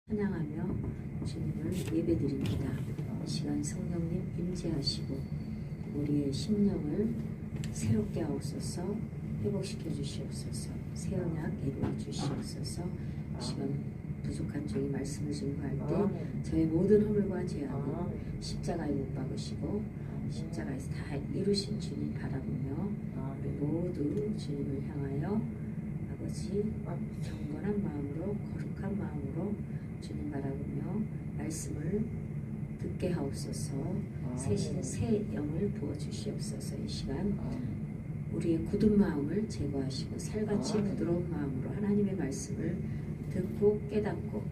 찬양하며 주님을 예배드립니다. 이 시간 성령님 임재하시고 우리의 심령을 새롭게 하옵소서, 회복시켜 주시옵소서, 새 언약 이루어 주시옵소서. 이 시간 부족한 종이 말씀을 증거할 때 저의 모든 허물과 죄악을 십자가에 못 박으시고 십자가에서 다 이루신 주님 바라보며 우리 모두 주님을 향하여 아버지 경건한 마음으로 거룩한 마음으로 주님 바라보며 말씀을 듣게 하옵소서. 새신 새 영을 부어주시옵소서. 이 시간 우리의 굳은 마음을 제거하시고 살같이 부드러운 마음으로 하나님의 말씀을 듣고 깨닫고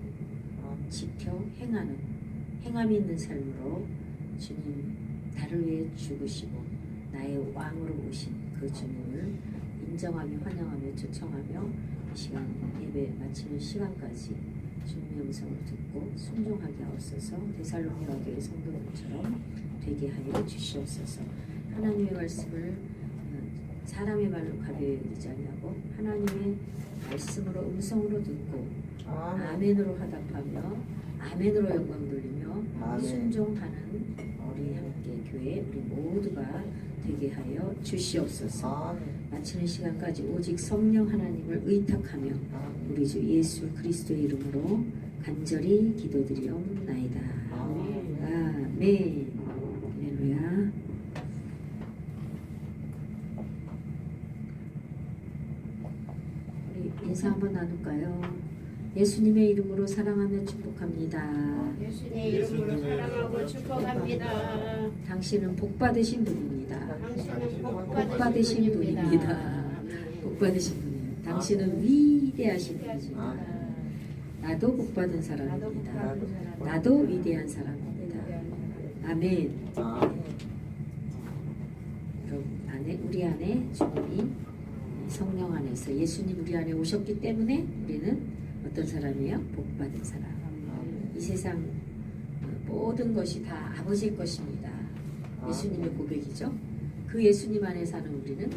지켜 행하는 행함이 있는 삶으로 주님 나를 위해 죽으시고 나의 왕으로 오신 그 주님을 인정하며 환영하며 초청하며 이 시간 예배 마치는 시간까지 주님의 음성을 듣고 순종하게 하옵소서. 데살로니가 교회 성도들처럼 되게 하여 주시옵소서. 하나님의 말씀을 사람의 말로 가벼이 여기지 아니하고 하나님의 말씀으로 음성으로 듣고 아멘으로 화답하며 아멘으로 영광 돌리며 순종하는 우리 함께 교회 우리 모두가 되게 하여 주시옵소서. 마치는 시간까지 오직 성령 하나님을 의탁하며 우리 주 예수 그리스도의 이름으로 간절히 기도드리옵나이다. 아멘. 할렐루야. 우리 인사 한번 나눌까요? 예수님의 이름으로 사랑하며 축복합니다. 예수님의 이름으로 사랑하고 축복합니다. 당신은 복받으신 분입니다. 당신은 복받으신 분입니다. 복받으신 분이에요. 당신은 위대하신 분입니다. 나도 복받은 사람입니다. 나도 위대한 사람입니다. 아멘. 여러분 안에 우리 안에 주님이 성령 안에서 예수님 우리 안에 오셨기 때문에 우리는 어떤 사람이에요? 복받은 사람. 이 세상 모든 것이 다 아버지의 것입니다. 예수님의 고백이죠. 그 예수님 안에 사는 우리는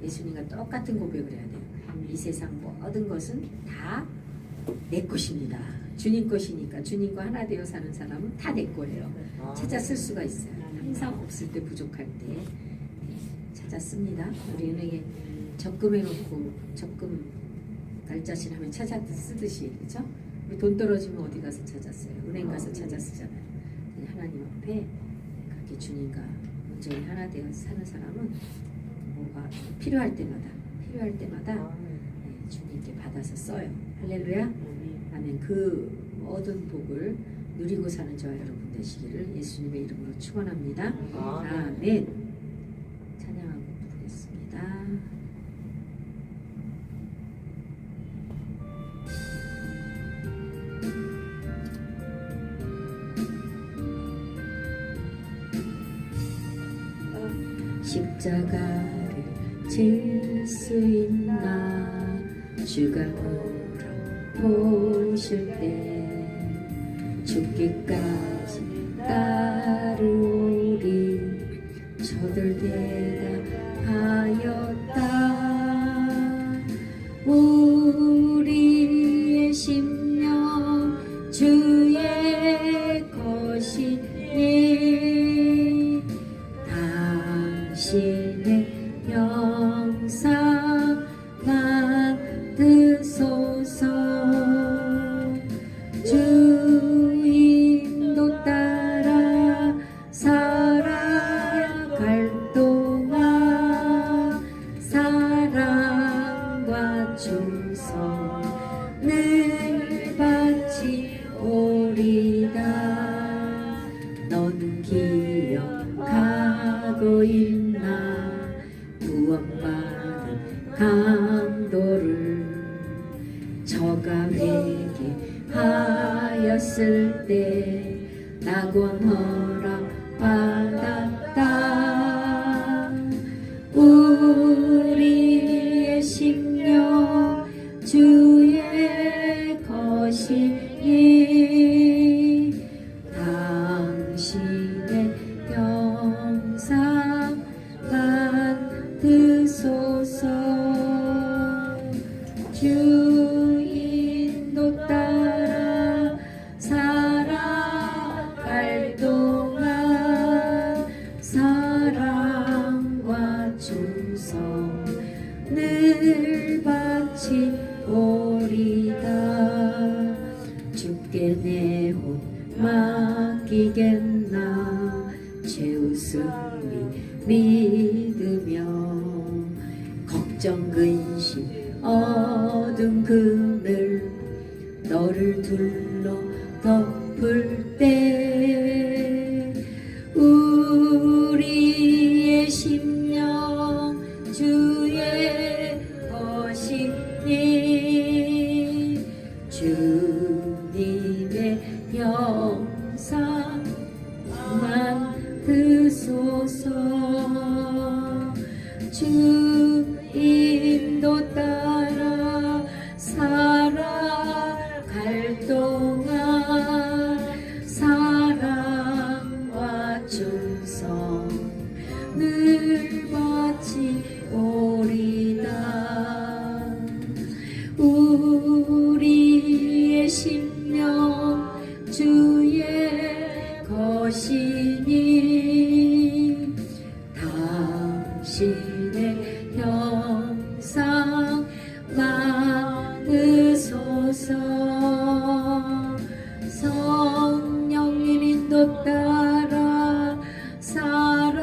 예수님과 똑같은 고백을 해야 돼요. 이 세상 모든 것은 다 내 것입니다. 주님 것이니까 주님과 하나 되어 사는 사람은 다 내 거예요. 찾아 쓸 수가 있어요. 항상 없을 때 부족할 때 찾아 씁니다. 우리 은행에 적금해놓고 적금 날짜 지나면 찾아 쓰듯이 그렇죠? 우리 돈 떨어지면 어디 가서 찾았어요? 은행 가서 찾아 쓰잖아요. 하나님 앞에 그렇게 주님과 온전히 하나 되어 사는 사람은 뭐가 필요할 때마다 주님께 받아서 써요. 할렐루야. 아멘. 그 모든 복을 누리고 사는 저와 여러분 되시기를 예수님의 이름으로 축원합니다. 아멘. 찬양하고 부르겠습니다. 십자가를 질 수 있나 주가 물어보실 때 죽기까지 따르리 저들 대답하였다. 우리의 심령 주의 것이니 당신의 영상 만드소서. 주 인도 따라 살아갈 동안 사랑과 충성을 바치오리다. 너는 기억하고 있나 구원받은 강도를 저가 회개하였을 때 낙원 허락받았다. 우리의 심령 주의 것이니 당신의 영상 만드소서. 주 인도 따라 주께 내 옷 맡기겠나 최우승이 믿으며 걱정 근심 어둠 그늘 너를 둘러 덮을 때 우리의 심령 주의 것이니 주님의 영상 만드소서 주 인도 따라 살아갈 동안 사랑과 충성 늘 바치오리다 우리의 심령 주의 것이니 당신의 형상 만드소서 성령님 인도 따라 살아갈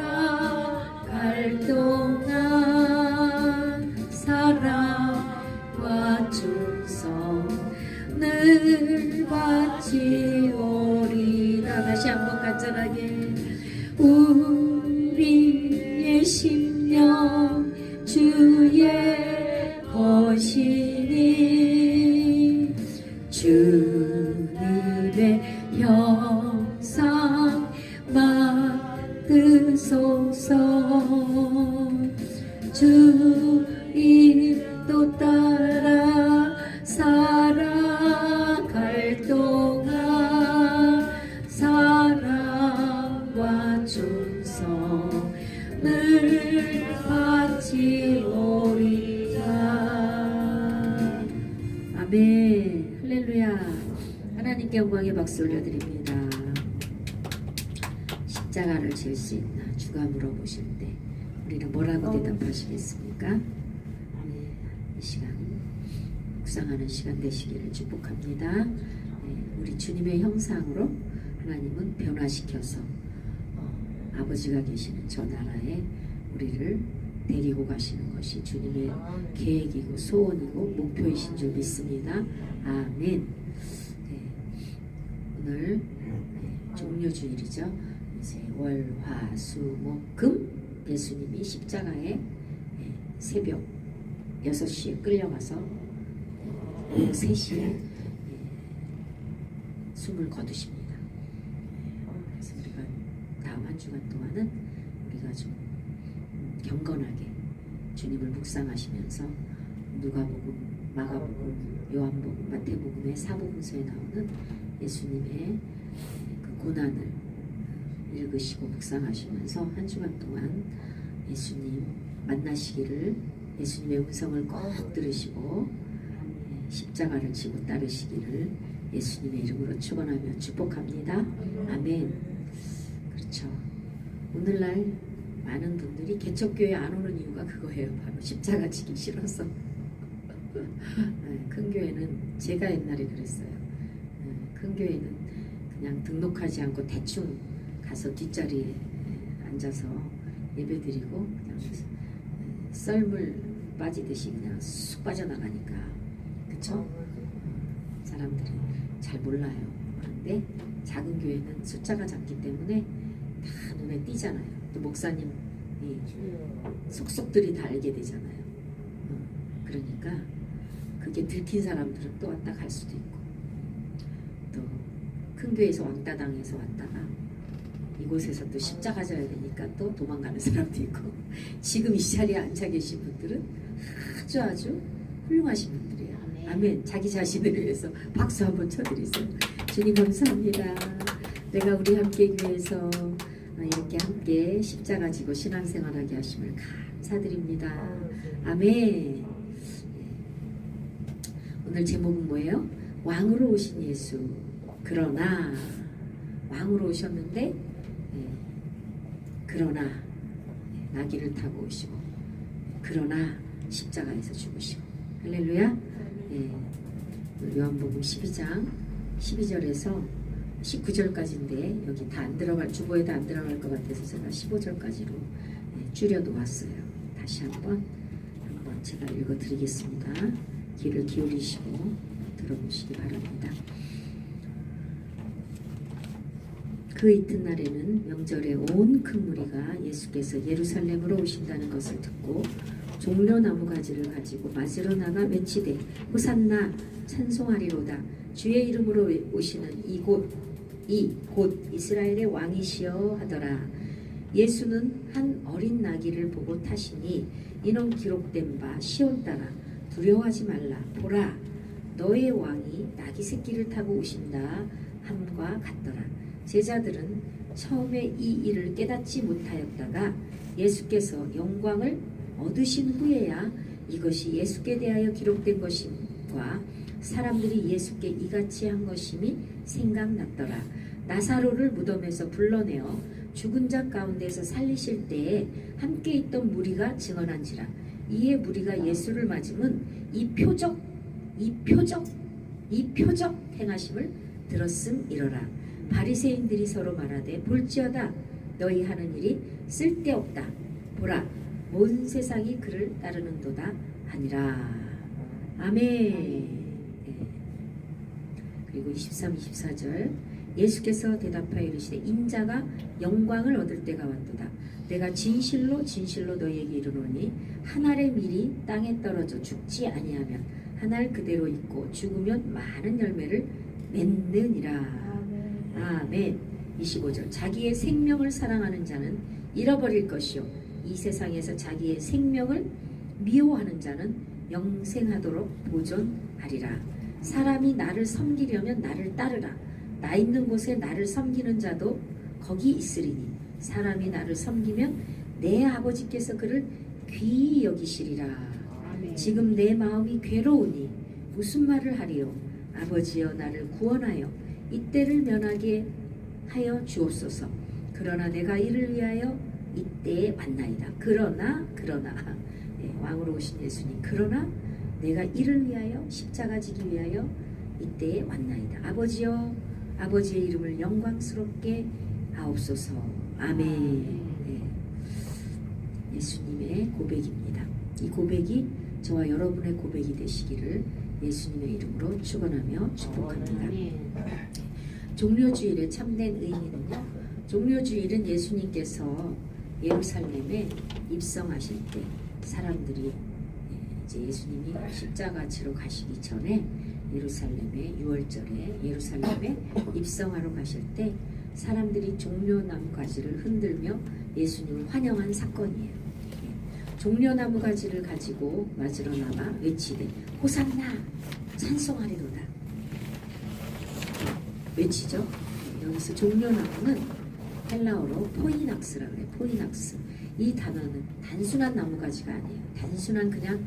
동안 사랑과 충성 늘 바치오리다 다시 한번 간절하게 우리의 심령 주의 것이니 주님의 형상 만드소서 주 인도 따라 살아갈 동안 사랑과 충성 늘 바치오리다 아멘 할렐루야 하나님께 영광의 박수 올려드립니다. 십자가를 질 수 있나 주가 물어보실 때 우리는 뭐라고 대답하시겠습니까? 네, 이 시간 묵상하는 시간 되시기를 축복합니다. 네, 우리 주님의 형상으로 하나님은 변화시켜서 아버지가 계시는 저 나라에 우리를 데리고 가시는 것이 주님의 계획이고 소원이고 목표이신 줄 믿습니다. 아멘. 네, 오늘 종료주일이죠. 이제 월, 화, 수, 목, 금 예수님이 십자가에 새벽 6시에 끌려가서 오후 3시에 숨을 거두십니다. 그래서 우리가 다음 한 주간 동안은 우리가 좀 경건하게 주님을 묵상하시면서 누가복음, 마가복음, 요한복음, 마태복음의 사복음서에 나오는 예수님의 그 고난을 읽으시고 묵상하시면서 한 주간 동안 예수님 만나시기를 예수님의 음성을 꼭 들으시고 십자가를 지고 따르시기를 예수님의 이름으로 축원하며 축복합니다. 아멘. 그렇죠. 오늘날 많은 분들이 개척교회 안 오는 이유가 그거예요. 바로 십자가 지기 싫어서. 큰 교회는 제가 옛날에 그랬어요. 큰 교회는 그냥 등록하지 않고 대충 가서 뒷자리에 앉아서 예배드리고 그냥 썰물 빠지듯이 그냥 쑥 빠져나가니까 그쵸? 사람들이 잘 몰라요. 그런데 작은 교회는 숫자가 작기 때문에 다 눈에 띄잖아요. 또 목사님이 속속들이 다 알게 되잖아요. 그러니까 그게 들킨 사람들은 또 왔다 갈 수도 있고 또 큰 교회에서 왕따 당해서 왔다가 이곳에서 또 십자가 져야 되니까 또 도망가는 사람도 있고 지금 이 자리에 앉아 계신 분들은 아주 훌륭하신 분들이에요. 아멘. 자기 자신을 위해서 박수 한번 쳐드리세요. 주님 감사합니다. 내가 우리 함께 교회에서 이렇게 함께 십자가 지고 신앙생활하게 하심을 감사드립니다. 아멘. 오늘 제목은 뭐예요? 왕으로 오신 예수. 그러나 왕으로 오셨는데 그러나 나귀를 타고 오시고 그러나 십자가에서 죽으시고 할렐루야. 요한복음 12장 12절에서 19절까지인데 여기 다 안 들어갈, 주보에도 안 들어갈 것 같아서 제가 15절까지로 줄여 놓았어요. 다시 한번 제가 읽어드리겠습니다. 귀를 기울이시고 들어보시기 바랍니다. 그 이튿날에는 명절에 온 큰 무리가 예수께서 예루살렘으로 오신다는 것을 듣고 종려나무 가지를 가지고 맞으러 나가 외치되 호산나 찬송하리로다. 주의 이름으로 오시는 이 곧 이스라엘의 왕이시여 하더라. 예수는 한 어린 나귀를 보고 타시니 이는 기록된 바 시온 따라 두려워하지 말라. 보라, 너의 왕이 나귀 새끼를 타고 오신다 함과 같더라. 제자들은 처음에 이 일을 깨닫지 못하였다가 예수께서 영광을 얻으신 후에야 이것이 예수께 대하여 기록된 것임과 사람들이 예수께 이같이 한 것임이 생각났더라. 나사로를 무덤에서 불러내어 죽은 자 가운데서 살리실 때에 함께 있던 무리가 증언한지라. 이에 무리가 예수를 맞으면 이 표적 행하심을 들었음이러라. 바리새인들이 서로 말하되 볼지어다 너희 하는 일이 쓸데없다. 보라, 온 세상이 그를 따르는도다 하니라. 아멘. 그리고 23, 24절 예수께서 대답하여 이르시되 인자가 영광을 얻을 때가 왔도다. 내가 진실로 너희에게 이르노니 한 알의 밀이 땅에 떨어져 죽지 아니하면 한 알 그대로 있고 죽으면 많은 열매를 맺느니라. 아멘. 25절 자기의 생명을 사랑하는 자는 잃어버릴 것이요 이 세상에서 자기의 생명을 미워하는 자는 영생하도록 보존하리라. 사람이 나를 섬기려면 나를 따르라. 나 있는 곳에 나를 섬기는 자도 거기 있으리니 사람이 나를 섬기면 내 아버지께서 그를 귀히 여기시리라. 아멘. 지금 내 마음이 괴로우니 무슨 말을 하리요. 아버지여 나를 구원하여 이때를 면하게 하여 주옵소서. 그러나 내가 이를 위하여 이때에 왔나이다. 그러나 왕으로 오신 예수님, 그러나 내가 이를 위하여 십자가 지기 위하여 이때에 왔나이다. 아버지여 아버지의 이름을 영광스럽게 하옵소서. 아멘. 예수님의 고백입니다. 이 고백이 저와 여러분의 고백이 되시기를 예수님의 이름으로 축원하며 축복합니다. 종려주일의 참된 의미는요. 종려주일은 예수님께서 예루살렘에 입성하실 때 사람들이 이제 예수님이 십자가 지러 가시기 전에 예루살렘에 6월절에 예루살렘에 입성하러 가실 때 사람들이 종려나무 가지를 흔들며 예수님을 환영한 사건이에요. 종려나무 가지를 가지고 맞으러 나가 외치되 호산나 찬송하리로다 외치죠. 여기서 종려나무는 헬라어로 포이낙스라 그래. 포이낙스. 이 단어는 단순한 나무가지가 아니에요. 단순한 그냥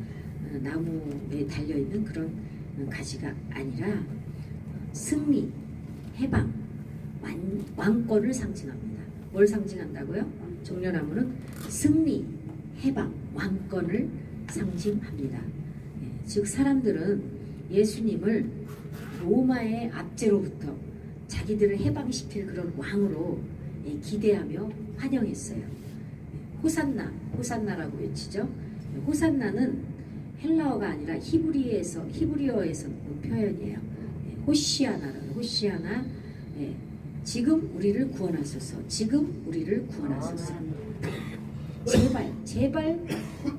나무에 달려있는 그런 가지가 아니라 승리, 해방, 왕권을 상징합니다. 뭘 상징한다고요? 종려나무는 승리, 해방, 왕권을 상징합니다. 즉 사람들은 예수님을 로마의 압제로부터 자기들을 해방시킬 그런 왕으로 기대하며 환영했어요. 호산나라고 외치죠. 호산나는 헬라어가 아니라 히브리어에서 온 표현이에요. 호시아나. 지금 우리를 구원하소서. 지금 우리를 구원하소서.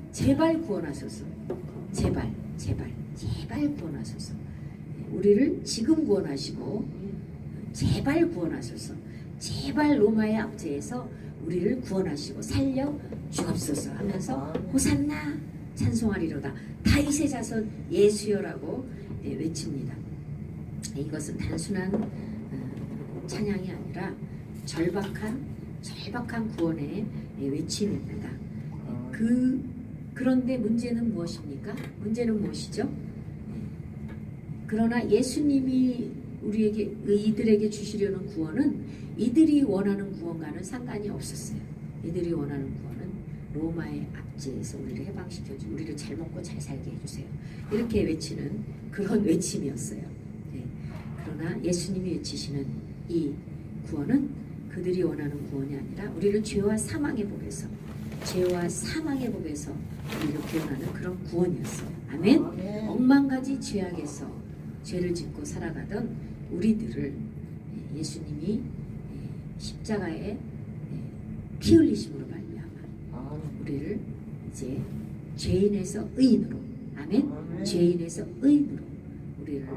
제발 구원하소서. 제발 구원하소서. 우리를 지금 구원하시고 제발 구원하소서. 제발 로마의 압제에서 우리를 구원하시고 살려 주옵소서 하면서 호산나 찬송하리로다. 다윗의 자손 예수여라고 외칩니다. 이것은 단순한 찬양이 아니라 절박한 구원의 외침입니다. 그런데 문제는 무엇입니까? 문제는 무엇이죠? 그러나 예수님이 이들에게 주시려는 구원은 이들이 원하는 구원과는 상관이 없었어요. 이들이 원하는 구원은 로마의 압제에서 우리를 해방시켜주고 우리를 잘 먹고 잘 살게 해주세요. 이렇게 외치는 그런 외침이었어요. 그러나 예수님이 외치시는 이 구원은 그들이 원하는 구원이 아니라 우리를 죄와 사망의 법에서 우리를 구원하는 그런 구원이었어요. 아멘. 억만가지 죄악에서 죄를 짓고 살아가던 우리들을 예수님이 십자가에 피 흘리심으로 말미암아 우리를 이제 죄인에서 의인으로, 아멘. 죄인에서 의인으로 우리를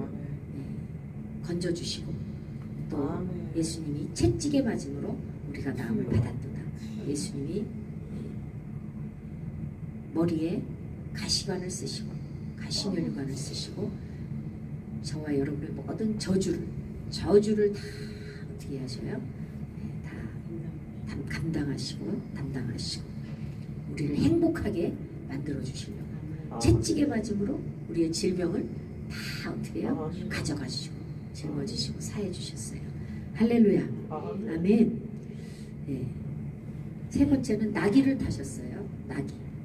건져주시고, 또 예수님이 채찍에 맞음으로 우리가 나음을 받았도다. 예수님이 머리에 가시관을 쓰시고 가시면류관을 쓰시고 저와 여러분의 모든 저주를 다 어떻게 하셔요? 다 담당하시고 우리를 행복하게 만들어 주시려고 채찍에 맞음으로 우리의 질병을 다 어떻게 해요? 가져가시고 짊어지시고 사해 주셨어요. 할렐루야. 아멘. 네. 세 번째는 나귀를 타셨어요.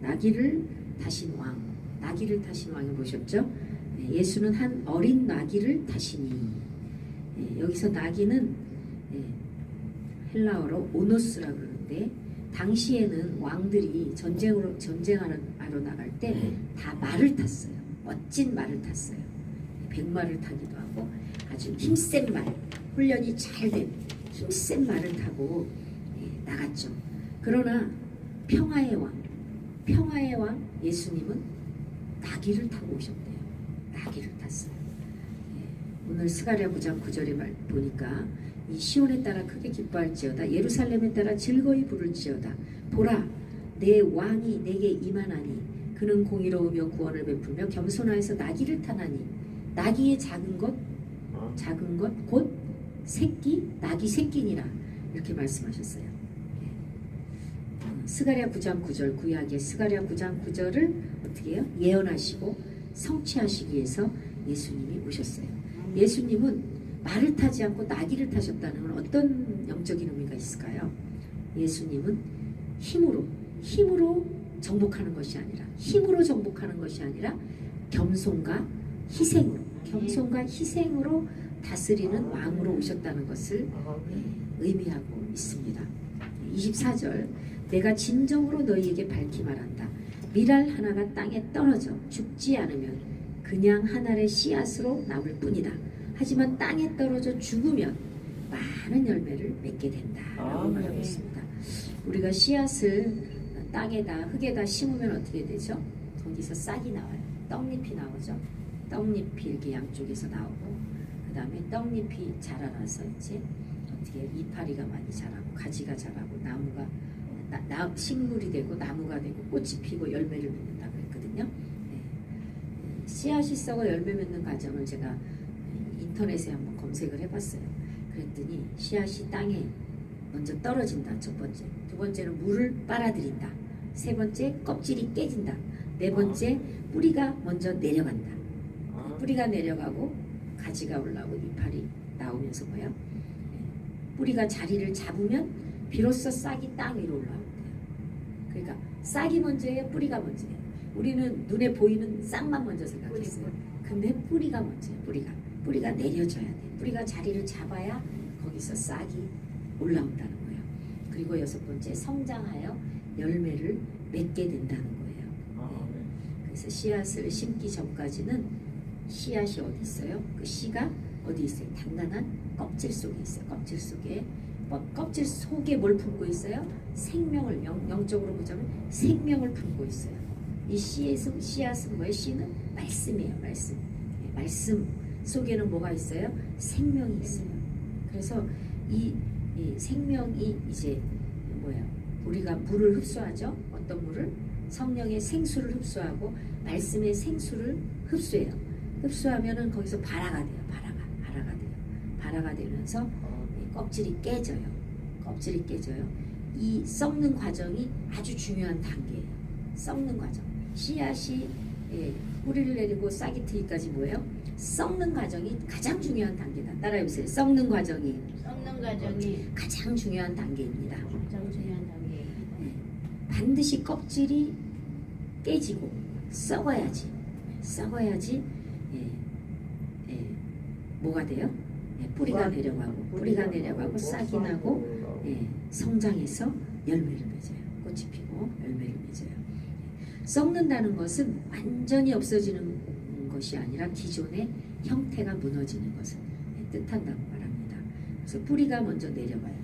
나귀를 타신 왕. 나귀를 타신 왕이 보셨죠? 네. 예수는 한 어린 나귀를 타시니. 네. 여기서 나귀는 헬라어로 오노스라 그러는데, 당시에는 왕들이 전쟁하러 나갈 때 다 말을 탔어요. 멋진 말을 탔어요. 백마를 타기도 하고 아주 힘센 말, 훈련이 잘 된 힘센 말을 타고 나갔죠. 그러나 평화의 왕 예수님은 나귀를 타고 오셨대요. 나귀를 탔어요. 오늘 스가랴 9장 9절에 말 보니까 이 시온에 따라 크게 기뻐할지어다, 예루살렘에 따라 즐거이 부를지어다. 보라, 내 왕이 내게 임하나니 그는 공의로우며 구원을 베풀며 겸손하여서 나귀를 타나니. 나귀의 작은 것 곧 새끼, 나귀 새끼니라, 이렇게 말씀하셨어요. 스가랴 9장 9절, 구약의 스가랴 9장 9절을 어떻게 해요? 예언하시고 성취하시기 위해서 예수님이 오셨어요. 예수님은 말을 타지 않고 나귀를 타셨다는 건 어떤 영적인 의미가 있을까요? 예수님은 힘으로 정복하는 것이 아니라 겸손과 희생으로 다스리는 왕으로 오셨다는 것을 의미하고 있습니다. 24절, 내가 진정으로 너희에게 밝히 말한다. 밀알 하나가 땅에 떨어져 죽지 않으면 그냥 한 알의 씨앗으로 남을 뿐이다. 하지만 땅에 떨어져 죽으면 많은 열매를 맺게 된다 라고 말하고 있습니다. 우리가 씨앗을 땅에다, 흙에다 심으면 어떻게 되죠? 거기서 싹이 나와요. 떡잎이 나오죠. 떡잎이 이렇게 양쪽에서 나오고, 그 다음에 떡잎이 자라나서 이제 어떻게 이파리가 많이 자라고 가지가 자라고 나무가 식물이 되고 나무가 되고 꽃이 피고 열매를 맺는다고 했거든요. 씨앗이 썩어 열매 맺는 과정을 제가 인터넷에 한번 검색을 해봤어요. 그랬더니 씨앗이 땅에 먼저 떨어진다, 첫 번째. 두 번째는 물을 빨아들인다. 세 번째, 껍질이 깨진다. 네 번째, 뿌리가 먼저 내려간다. 뿌리가 내려가고 가지가 올라오고 이파리 나오면서 뭐야? 뿌리가 자리를 잡으면 비로소 싹이 땅 위로 올라온대요. 그러니까 싹이 먼저예요, 뿌리가 먼저예요. 우리는 눈에 보이는 싹만 먼저 생각했어요. 근데 뿌리가 먼저예요. 뿌리가 내려져야 돼. 뿌리가 자리를 잡아야 거기서 싹이 올라온다는 거예요. 그리고 여섯 번째, 성장하여 열매를 맺게 된다는 거예요. 그래서 씨앗을 심기 전까지는 씨앗이 어디 있어요? 그 씨가 어디 있어요? 단단한 껍질 속에 있어요. 껍질 속에 뭘 품고 있어요? 생명을, 영적으로 보자면 생명을 품고 있어요. 이 씨앗은 뭐예요? 씨는 말씀이에요. 말씀 속에는 뭐가 있어요? 생명이 있어요. 그래서 이 생명이 이제 우리가 물을 흡수하죠. 어떤 물을? 성령의 생수를 흡수하고 말씀의 생수를 흡수해요. 흡수하면은 거기서 발화가 돼요. 발화가 되면서 껍질이 깨져요. 이 썩는 과정이 아주 중요한 단계예요. 썩는 과정. 씨앗이 뿌리를 내리고 싹이 트기까지 뭐예요? 썩는 과정이 가장 중요한 단계다. 따라해보세요. 썩는 과정이 가장 중요한 단계입니다. 반드시 껍질이 깨지고 썩어야지 뭐가 돼요? 뿌리가 내려가고 뿌리가 내려가고 싹이 나고 성장해서 열매를 맺어요. 꽃이 피고 열매를 맺어요. 썩는다는 것은 완전히 없어지는 것이 아니라 기존의 형태가 무너지는 것을 뜻한다고 말합니다. 그래서 뿌리가 먼저 내려가요.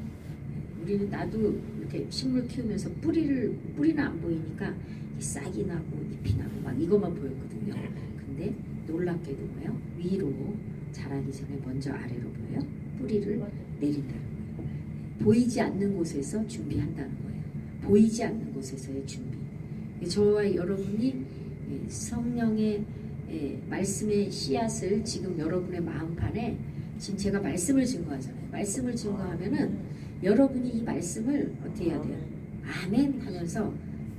우리는 나도 이렇게 식물 키우면서 뿌리는 안 보이니까 싹이 나고 잎이 나고 막 이것만 보였거든요. 근데 놀랍게도 뭐예요? 위로 자라기 전에 먼저 아래로 보여요. 뿌리를 내린다는 거예요. 보이지 않는 곳에서 준비한다는 거예요. 보이지 않는 곳에서의 준비. 저와 여러분이 성령의 말씀의 씨앗을 지금 여러분의 마음판에 지금 제가 말씀을 증거하잖아요. 말씀을 증거하면은 여러분이 이 말씀을 어떻게 해야 돼요? 아멘 하면서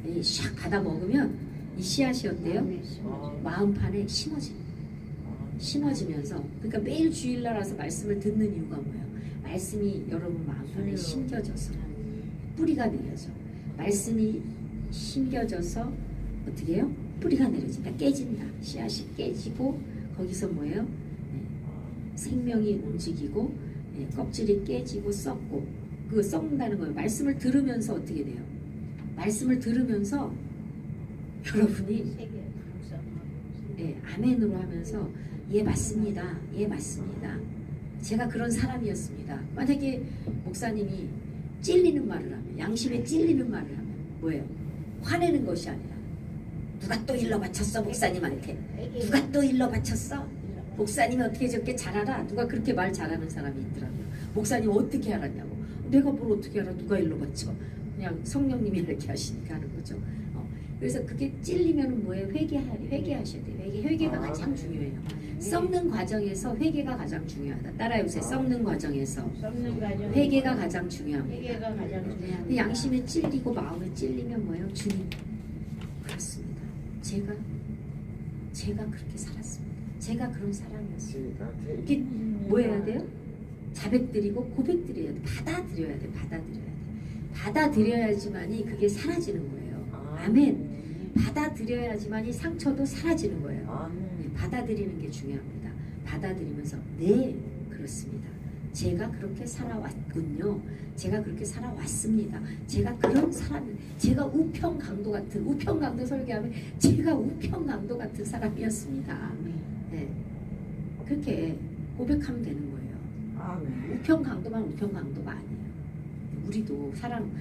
샥 받아 먹으면 이 씨앗이 어때요? 마음판에 심어지면서 그러니까 매일 주일날 와서 말씀을 듣는 이유가 뭐예요? 말씀이 여러분 마음판에 심겨져서 뿌리가 내려져. 말씀이 심겨져서 어떻게 해요? 뿌리가 내려진다. 깨진다. 씨앗이 깨지고 거기서 뭐예요? 생명이 움직이고 껍질이 깨지고 썩고 그거 썩는다는 거예요. 말씀을 들으면서 어떻게 돼요? 말씀을 들으면서 여러분이 아멘으로 하면서 예 맞습니다. 예 맞습니다. 제가 그런 사람이었습니다. 만약에 목사님이 찔리는 말을 하면 양심에 찔리는 말을 하면 뭐예요? 화내는 것이 아니라 누가 또 일러 바쳤어 목사님한테 누가 또 일러 바쳤어 목사님이 어떻게 저렇게 잘 알아? 누가 그렇게 말 잘하는 사람이 있더라고요. 목사님 어떻게 알았냐고. 내가 뭘 어떻게 알아? 누가 일러 바쳐? 그냥 성령님이 이렇게 하시니까 하는 거죠. 그래서 그게 찔리면 뭐예요? 회개하셔야 돼요. 회개가 가장 중요해요. 썩는 과정에서 회개가 가장 중요하다. 따라해보세요. 썩는 과정에서 회개가 가장 중요합니다. 양심에 찔리고 마음에 찔리면 뭐예요? 주님 그렇습니다. 제가 그렇게 살았습니다. 제가 그런 사람이었습니다. 이게 뭐 해야 돼요? 자백드리고 고백드려야 돼. 받아들여야 돼. 받아들여야지만이 그게 사라지는 거예요. 아멘. 받아들여야지만이 상처도 사라지는 거예요. 받아들이는 게 중요합니다. 받아들이면서 네 그렇습니다. 제가 그렇게 살아왔군요. 제가 그렇게 살아왔습니다. 제가 그런 사람, 제가 우평강도 설교하면 제가 우평강도 같은 사람이었습니다. 네. 그렇게 고백하면 되는 거예요. 우평강도만 우평강도가 아니에요. 우리도 사람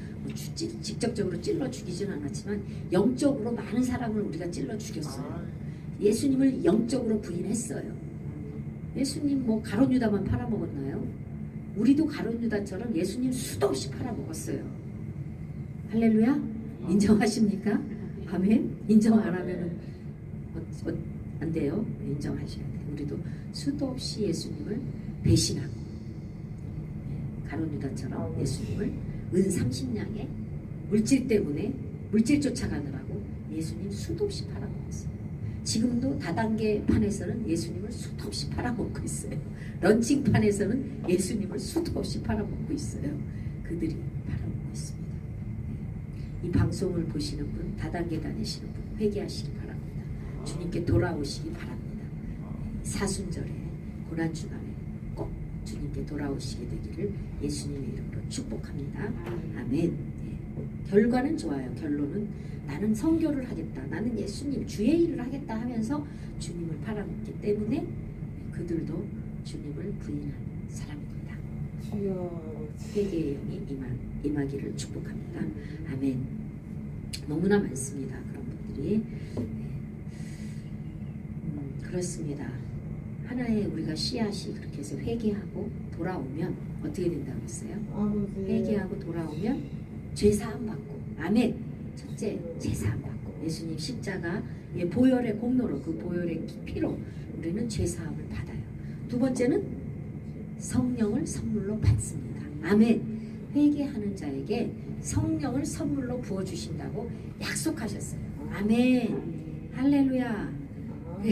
직접적으로 찔러 죽이지는 않았지만 영적으로 많은 사람을 우리가 찔러 죽였어요. 예수님을 영적으로 부인했어요. 예수님 뭐 가룟 유다만 팔아먹었나요? 우리도 가룟 유다처럼 예수님 수도 없이 팔아먹었어요. 할렐루야? 인정하십니까? 아멘? 인정 안 하면은 안 돼요. 인정하셔야 돼요. 우리도 수도 없이 예수님을 배신하고 가룟 유다처럼 예수님을 은 30냥에 물질 때문에 물질 쫓아가느라고 예수님 수도 없이 팔아먹었어요. 지금도 다단계판에서는 예수님을 수도 없이 팔아먹고 있어요. 런칭판에서는 예수님을 수도 없이 팔아먹고 있어요. 그들이 팔아먹고 있습니다. 이 방송을 보시는 분, 다단계 다니시는 분 회개하시기 바랍니다. 주님께 돌아오시기 바랍니다. 사순절에 고난주간에 꼭 주님께 돌아오시게 되기를 예수님의 이름으로 축복합니다. 아멘. 결과는 좋아요. 결론은 나는 선교를 하겠다. 나는 예수님 주의 일을 하겠다 하면서 주님을 팔아먹기 때문에 그들도 주님을 부인한 사람입니다. 회개의 영이 임하기를 축복합니다. 아멘. 너무나 많습니다. 그런 분들이. 그렇습니다. 하나의 우리가 씨앗이 그렇게 해서 회개하고 돌아오면 어떻게 된다고 했어요? 회개하고 돌아오면 죄사함 받고 아멘. 첫째 죄사함 받고 예수님 십자가의 보혈의 공로로 그 보혈의 피로 우리는 죄사함을 받아요. 두 번째는 성령을 선물로 받습니다. 아멘. 회개하는 자에게 성령을 선물로 부어주신다고 약속하셨어요. 아멘. 할렐루야.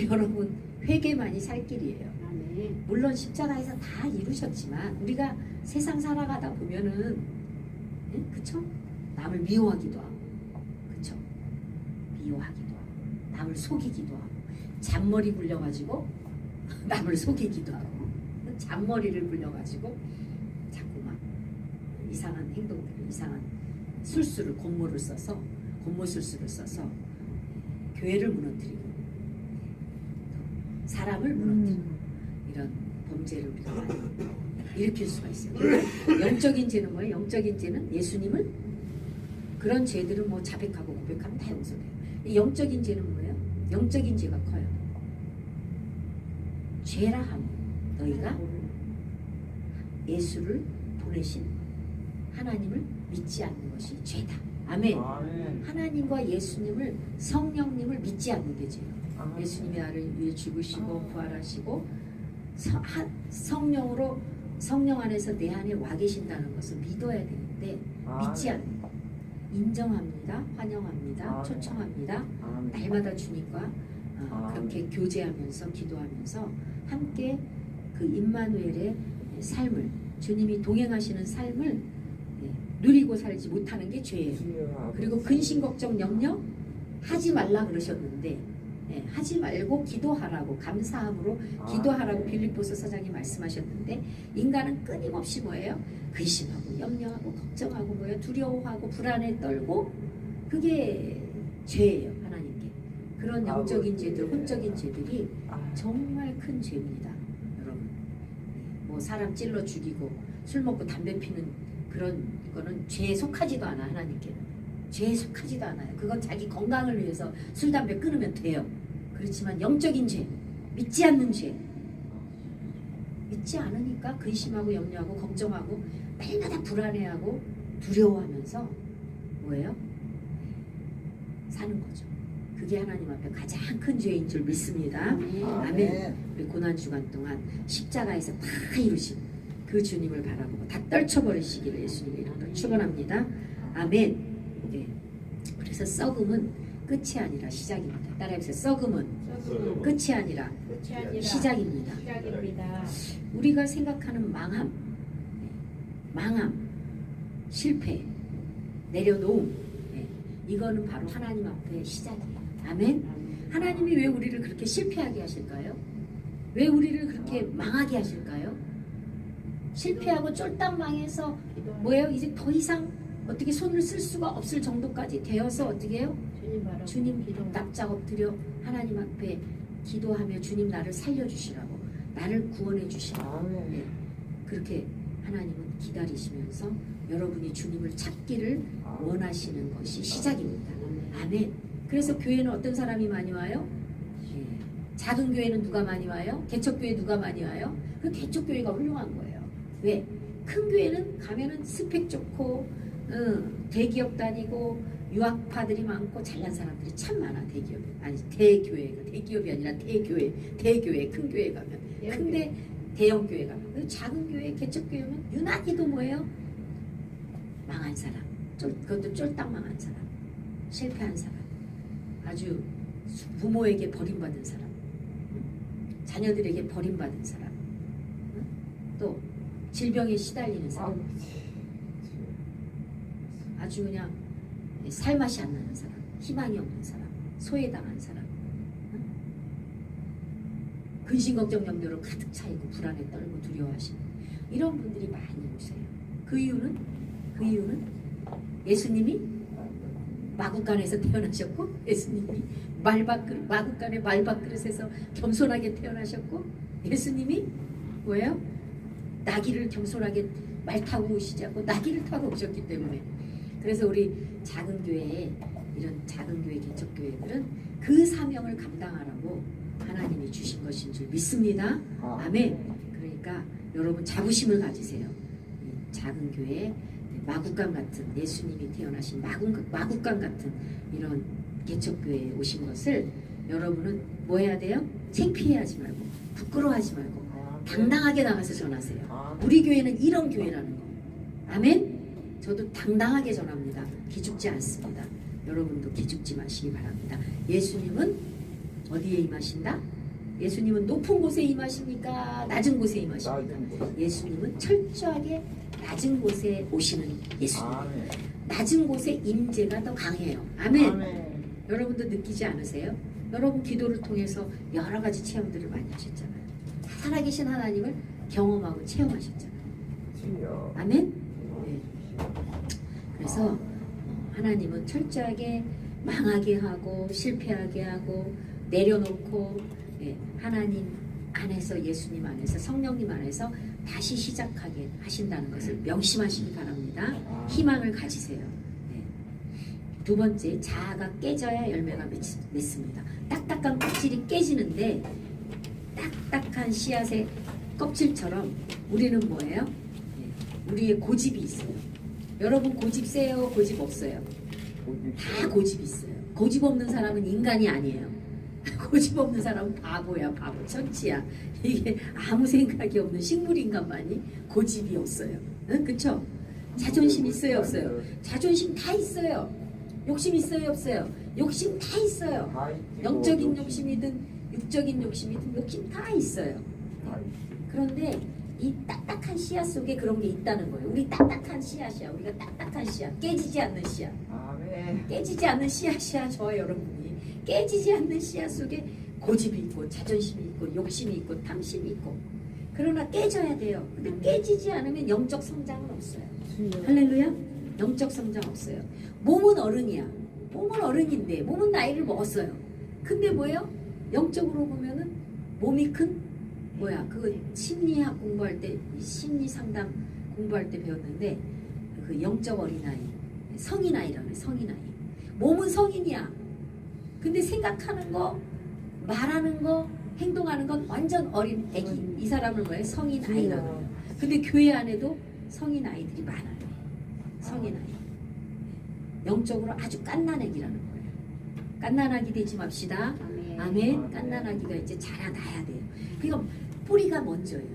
여러분 회개만이 살 길이에요. 물론 십자가에서 다 이루셨지만 우리가 세상 살아가다 보면은 그쵸? 남을 미워하기도 하고 그쵸? 미워하기도 하고 남을 속이기도 하고 잔머리 굴려가지고 남을 속이기도 하고 잔머리를 굴려가지고 자꾸 막 이상한 행동들을, 이상한 술수를, 곤모술수를 써서 교회를 무너뜨리고 사람을 무너뜨리고 이런 범죄를 우리가 많이 일으킬 수가 있어요. 영적인 죄는 뭐예요? 영적인 죄는 예수님을, 그런 죄들은 뭐 자백하고 고백하면 다 용서돼요. 이 영적인 죄는 뭐예요? 영적인 죄가 커요. 죄라 함, 너희가 예수를 보내신 하나님을 믿지 않는 것이 죄다. 아멘. 하나님과 예수님을, 성령님을 믿지 않는 게 죄예요. 예수님이 나를 위해 죽으시고 부활하시고 성령 안에서 내 안에 와 계신다는 것을 믿어야 되는데 믿지 않는 것. 인정합니다. 환영합니다. 초청합니다. 날마다 주님과 그렇게 교제하면서 기도하면서 함께 그 임마누엘의 삶을, 주님이 동행하시는 삶을 누리고 살지 못하는 게 죄예요. 그리고 근심 걱정 염려 하지 말라 그러셨는데 하지 말고 기도하라고, 감사함으로 기도하라고 빌립보서 4장이 말씀하셨는데, 인간은 끊임없이 뭐예요? 근심하고 염려하고 걱정하고 뭐예요? 두려워하고 불안에 떨고, 그게 죄예요. 하나님께. 그런 영적인 죄들, 혼적인 죄들이 정말 큰 죄입니다, 여러분. 뭐 사람 찔러 죽이고 술 먹고 담배 피는 그런 거는 죄에 속하지도 않아. 하나님께는 죄에 속하지도 않아요. 그건 자기 건강을 위해서 술 담배 끊으면 돼요. 그렇지만 영적인 죄, 믿지 않는 죄, 믿지 않으니까 근심하고 염려하고 걱정하고 날마다 불안해하고 두려워하면서 뭐예요? 사는 거죠. 그게 하나님 앞에 가장 큰 죄인 줄 믿습니다. 아멘. 우리 고난주간 동안 십자가에서 다 이루신 그 주님을 바라보고 다 떨쳐버리시기를 예수님의 이름으로 축원합니다. 아멘. 네. 그래서 썩음은 끝이 아니라 시작입니다. 따라해보세요. 썩음은 끝이 아니라 시작입니다. 우리가 생각하는 망함, 실패, 내려놓음, 이거는 바로 하나님 앞에 시작이에요. 아멘. 하나님이 왜 우리를 그렇게 실패하게 하실까요? 왜 우리를 그렇게 망하게 하실까요? 실패하고 쫄딱 망해서 뭐예요? 이제 더 이상 어떻게 손을 쓸 수가 없을 정도까지 되어서 어떻게 해요? 주님 납작 엎드려 하나님 앞에 기도하며 주님 나를 살려주시라고, 나를 구원해 주시라고, 그렇게 하나님은 기다리시면서 여러분이 주님을 찾기를 원하시는 것이 시작입니다. 아멘. 그래서 교회는 어떤 사람이 많이 와요? 작은 교회는 누가 많이 와요? 개척교회 누가 많이 와요? 그 개척교회가 훌륭한 거예요. 왜? 큰 교회는 가면은 스펙 좋고 대기업 다니고 유학파들이 많고 잘난 사람들이 참 많아. 대기업에, 아니 대교회가, 대기업이 아니라 대교회 큰 교회 가면, 큰데 대형 교회 가면, 작은 교회 개척교회면 유난히도 뭐예요? 망한 사람, 그것도 쫄딱 망한 사람, 실패한 사람, 아주 부모에게 버림받은 사람, 자녀들에게 버림받은 사람, 또 질병에 시달리는 사람, 아주 그냥 살맛이 안 나는 사람, 희망이 없는 사람, 소외당한 사람, 근심 걱정 염려로 가득 차 있고 불안에 떨고 두려워하시는 이런 분들이 많이 오세요. 그 이유는 예수님이 마구간에서 태어나셨고, 예수님이 마구간의 말밥그릇에서 겸손하게 태어나셨고, 예수님이 뭐예요? 나귀를 겸손하게 말 타고 오시지 않고 나귀를 타고 오셨기 때문에. 그래서 우리 작은 교회에, 이런 작은 교회 개척교회들은 그 사명을 감당하라고 하나님이 주신 것인 줄 믿습니다. 아멘. 그러니까 여러분 자부심을 가지세요. 작은 교회 마구간 같은, 예수님이 태어나신 마구간 같은 이런 개척교회에 오신 것을 여러분은 뭐 해야 돼요? 창피해하지 말고 부끄러워하지 말고 당당하게 나가서 전하세요. 우리 교회는 이런 교회라는 거. 아멘. 저도 당당하게 전합니다. 기죽지 않습니다. 여러분도 기죽지 마시기 바랍니다. 예수님은 어디에 임하신다? 예수님은 높은 곳에 임하십니까? 낮은 곳에 임하십니까? 예수님은 철저하게 낮은 곳에 오시는 예수님. 낮은 곳에 임재가 더 강해요. 아멘. 여러분도 느끼지 않으세요? 여러분 기도를 통해서 여러 가지 체험들을 많이 하셨잖아요. 살아계신 하나님을 경험하고 체험하셨잖아요. 주여. 아멘? 네. 그래서 하나님은 철저하게 망하게 하고 실패하게 하고 내려놓고 하나님 안에서 예수님 안에서 성령님 안에서 다시 시작하게 하신다는 것을 명심하시기 바랍니다. 희망을 가지세요. 네. 두 번째, 자아가 깨져야 열매가 맺습니다. 딱딱한 껍질이 깨지는데 딱딱한 씨앗의 껍질처럼 우리는 뭐예요? 네. 우리의 고집이 있어요. 여러분 고집 세요? 고집 없어요? 다 고집 있어요. 고집 없는 사람은 인간이 아니에요. 고집 없는 사람은 바보야, 바보, 천치야. 이게 아무 생각이 없는 식물인간만이 고집이 없어요. 응? 그쵸? 자존심 있어요, 없어요? 자존심 다 있어요. 욕심 있어요, 없어요? 욕심 다 있어요. 영적인 욕심이든 육적인 욕심이든 욕심 다 있어요. 그런데 이 딱딱한 씨앗 속에 그런 게 있다는 거예요. 우리 딱딱한 씨앗이야. 우리가 딱딱한 씨앗, 깨지지 않는 씨앗. 깨지지 않는 씨앗이야, 저 여러분이. 깨지지 않는 씨앗 속에 고집이 있고 자존심이 있고 욕심이 있고 탐심이 있고. 그러나 깨져야 돼요. 근데 깨지지 않으면 영적 성장은 없어요. 할렐루야? 영적 성장 없어요. 몸은 어른이야. 몸은 어른인데 몸은 나이를 먹었어요. 근데 뭐예요? 영적으로 보면은 몸이 큰 뭐야? 그 심리학 공부할 때 심리 상담 공부할 때 배웠는데 그 영적 어린아이, 성인아이라고 해요. 성인아이. 몸은 성인이야. 근데 생각하는 거, 말하는 거, 행동하는 건 완전 어린 애기. 이 사람을 뭐예요? 성인 아이라고 해요. 근데 교회 안에도 성인 아이들이 많아요. 성인 아이. 영적으로 아주 깐난애기라는 거예요. 깐난아기 되지 맙시다. 아멘. 깐난아기가 이제 자라나야 돼요. 그러니까 뿌리가 먼저예요.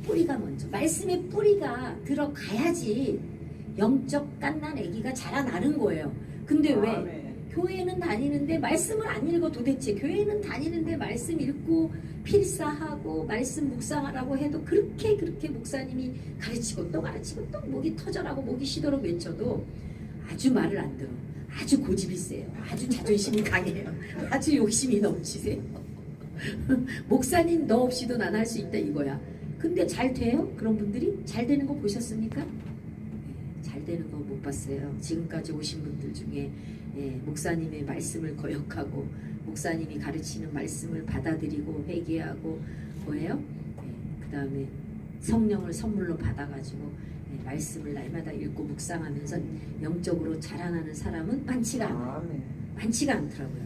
뿌리가 먼저. 말씀의 뿌리가 들어가야지 영적 깐난애기가 자라나는 거예요. 근데 왜? 교회는 다니는데 말씀을 안 읽어. 도대체 교회는 다니는데 말씀 읽고 필사하고 말씀 묵상하라고 해도 그렇게 목사님이 가르치고 또 가르치고 또 목이 터져라고 목이 쉬도록 외쳐도 아주 말을 안 들어. 아주 고집이 세요. 아주 자존심이 강해요. 아주 욕심이 넘치세요. 목사님 너 없이도 난 할 수 있다 이거야. 근데 잘 돼요? 그런 분들이? 잘 되는 거 보셨습니까? 잘 되는 거 못 봤어요. 지금까지 오신 분들 중에 목사님의 말씀을 거역하고 목사님이 가르치는 말씀을 받아들이고 회개하고 뭐예요? 그 다음에 성령을 선물로 받아가지고 말씀을 날마다 읽고 묵상하면서 영적으로 자라나는 사람은 많지가 않아요. 많지가 않더라고요.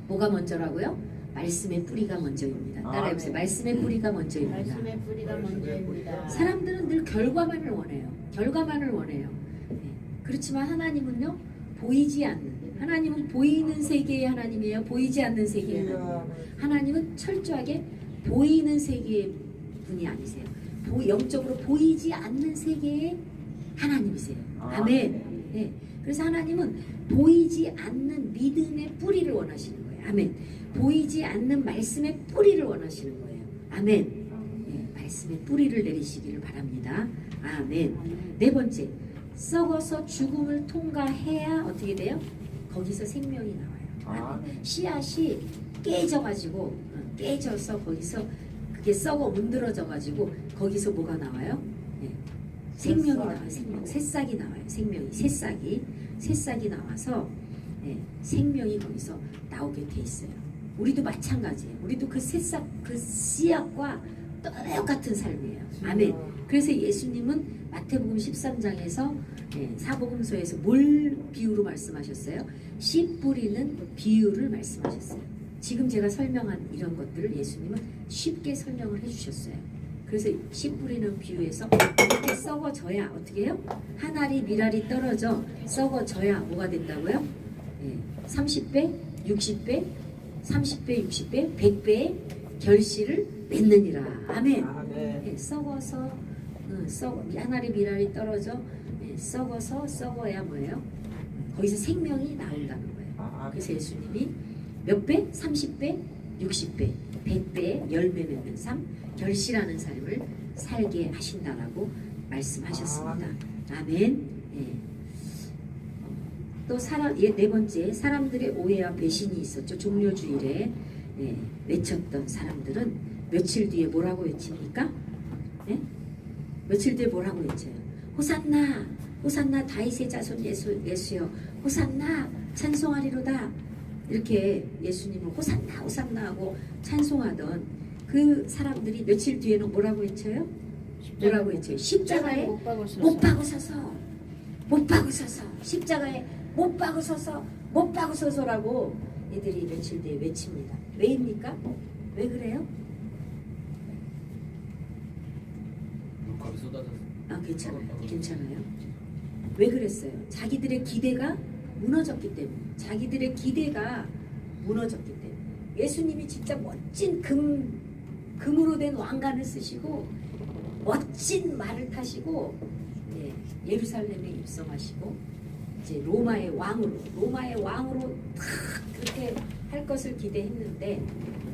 뭐가 먼저라고요? 말씀의 뿌리가 먼저입니다. 따라해보세요. 말씀의 뿌리가 먼저입니다. 말씀의 뿌리가 먼저입니다. 사람들은 늘 결과만을 원해요. 결과만을 원해요. 그렇지만 하나님은요, 보이지 않는, 하나님은 보이는 세계의 하나님이에요. 보이지 않는 세계의 하나님이에요. 하나님은 철저하게 보이는 세계의 분이 아니세요. 영적으로 보이지 않는 세계의 하나님이세요. 아멘. 네. 그래서 하나님은 보이지 않는 믿음의 뿌리를 원하시는 거예요. 아멘. 보이지 않는 말씀의 뿌리를 원하시는 거예요. 아멘. 네. 말씀의 뿌리를 내리시기를 바랍니다. 아멘. 네 번째, 썩어서 죽음을 통과해야 어떻게 돼요? 거기서 생명이 나와요. 아멘. 씨앗이 깨져가지고 깨져서 거기서 그게 썩어 문드러져가지고 거기서 뭐가 나와요? 네. 생명이 나와요. 생명. 새싹이 나와요. 생명이. 새싹이 나와서 생명이 거기서 나오게 돼 있어요. 우리도 마찬가지예요. 우리도 그 새싹, 그 씨앗과 똑같은 삶이에요. 아멘. 그래서 예수님은 마태복음 13장에서 사복음서에서 뭘 비유로 말씀하셨어요? 씨 뿌리는 비유를 말씀하셨어요. 지금 제가 설명한 이런 것들을 예수님은 쉽게 설명을 해주셨어요. 그래서 씨 뿌리는 비유에서 이렇게 썩어져야 어떻게 해요? 한 알이 밀알이 떨어져 썩어져야 뭐가 된다고요? 30배, 60배, 30배, 60배, 100배의 결실을 맺느니라. 아멘. 썩어서 한 알이 밀알이 떨어져 썩어야 뭐예요? 거기서 생명이 나온다는 거예요. 그래서 예수님이 몇 배? 30배, 60배, 100배의 열매 맺는 삶, 결실하는 삶을 살게 하신다라고 말씀하셨습니다. 아멘. 또 네 번째, 사람들의 오해와 배신이 있었죠. 종료주일에 외쳤던 사람들은 며칠 뒤에 뭐라고 외칩니까? 네? 며칠 뒤에 뭐라고 했죠? 호산나, 호산나 다윗의 자손 예수여, 호산나 찬송하리로다. 이렇게 예수님을 호산나 호산나 하고 찬송하던 그 사람들이 며칠 뒤에는 뭐라고 외쳐요? 뭐라고 외쳐요? 십자가에 못 박고 서서, 못 박고 서서, 십자가에 못 박고 서서, 못 박고 서서라고 이들이 며칠 뒤에 외칩니다. 왜입니까? 왜 그래요? 물컵이 쏟아졌어. 아, 괜찮아요. 왜 그랬어요? 자기들의 기대가 무너졌기 때문에. 자기들의 기대가 무너졌기 때문에. 예수님이 진짜 멋진 금으로 된 왕관을 쓰시고 멋진 말을 타시고 예루살렘에 입성하시고 이제 로마의 왕으로 탁 그렇게 할 것을 기대했는데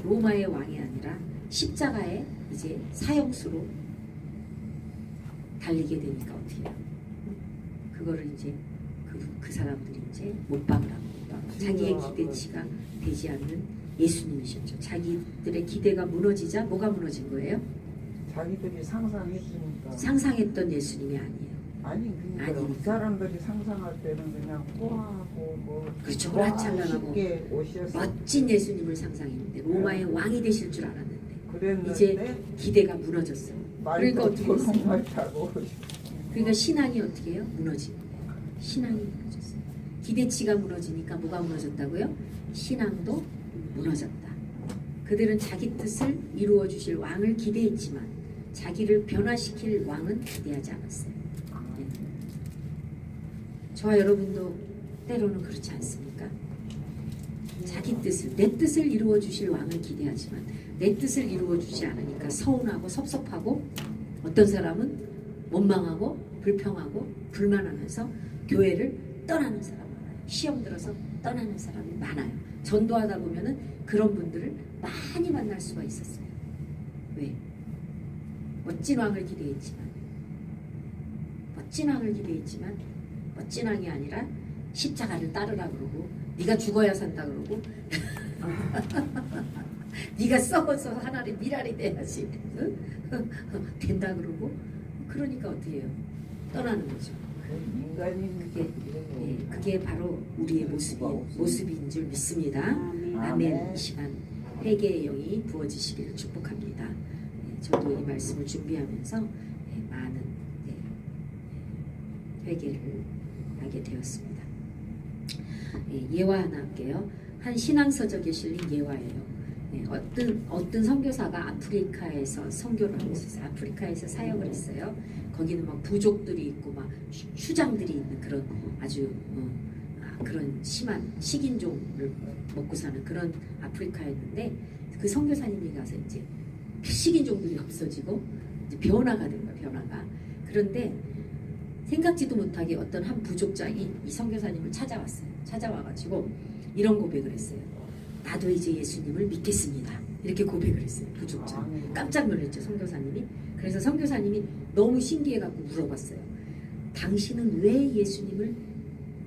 로마의 왕이 아니라 십자가에 이제 사형수로 달리게 되니까 어떻게 해요? 그거를 이제 그 사람들이 이제 못 박으라고 자기의 기대치가 되지 않는 예수님이셨죠. 자기들의 기대가 무너지자 뭐가 무너진 거예요? 자기들이 상상했으니까. 상상했던 예수님이 아니에요. 아니 그러니까 아니니까. 그 사람들이 상상할 때는 그냥 호하고 뭐 그렇죠. 호라찬란하고 쉽게 오셨어. 멋진 예수님을 상상했는데 로마의 왕이 되실 줄 알았는데 그랬는데 이제 기대가 무너졌어요. 그러니까 어떻게 했어요? 말 타고 그러니까 신앙이 어떻게 해요? 무너지는 거예요. 신앙이 무너졌어요. 기대치가 무너지니까 뭐가 무너졌다고요? 신앙도 무너졌다. 그들은 자기 뜻을 이루어 주실 왕을 기대했지만 자기를 변화시킬 왕은 기대하지 않았어요. 네. 저와 여러분도 때로는 그렇지 않습니까? 자기 뜻을, 내 뜻을 이루어 주실 왕을 기대하지만 내 뜻을 이루어 주지 않으니까 서운하고 섭섭하고 어떤 사람은 원망하고 불평하고 불만하면서 교회를 떠나는 사람 많아요. 시험 들어서 떠나는 사람이 많아요. 전도하다 보면은 그런 분들을 많이 만날 수가 있었어요. 왜? 멋진 왕을 기대했지만 멋진 왕이 아니라 십자가를 따르라 그러고 네가 죽어야 산다 그러고 네가 썩어서 하나님 미랄이 돼야지 된다 그러고 그러니까 어떻게 해요? 떠나는 거죠. 인간이 그게 바로 우리의 모습인 줄 믿습니다. 아멘. 아멘. 이 시간 회개의 영이 부어지시기를 축복합니다. 저도 이 말씀을 준비하면서 많은 회개를 하게 되었습니다. 예화 하나 할게요. 한 신앙서적에 실린 예화예요. 어떤 선교사가 아프리카에서 선교를 하고 있었어요. 아프리카에서 사역을 했어요. 거기는 막 부족들이 있고 막 휴장들이 있는 그런 아주 그런 심한 식인종을 먹고 사는 그런 아프리카였는데 그 선교사님이 가서 이제 식인종들이 없어지고 이제 변화가 된 거예요. 변화가. 그런데 생각지도 못하게 어떤 한 부족장이 이 선교사님을 찾아왔어요. 찾아와가지고 이런 고백을 했어요. 나도 이제 예수님을 믿겠습니다. 이렇게 고백을 했어요. 부족장. 깜짝 놀랐죠. 선교사님이. 그래서 선교사님이 너무 신기해갖고 물어봤어요. 당신은 왜 예수님을